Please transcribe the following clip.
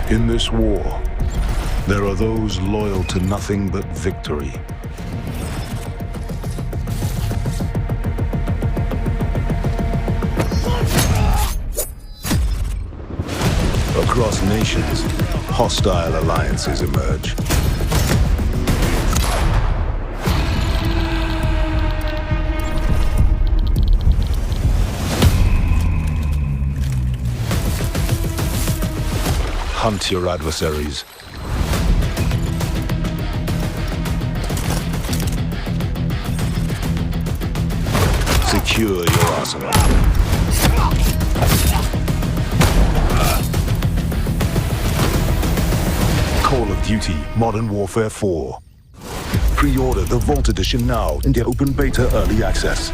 In this war, there are those loyal to nothing but victory. Across nations, hostile alliances emerge. Hunt your adversaries. Secure your arsenal. Call of Duty Modern Warfare 4. Pre-order the Vault Edition now in the open beta early access.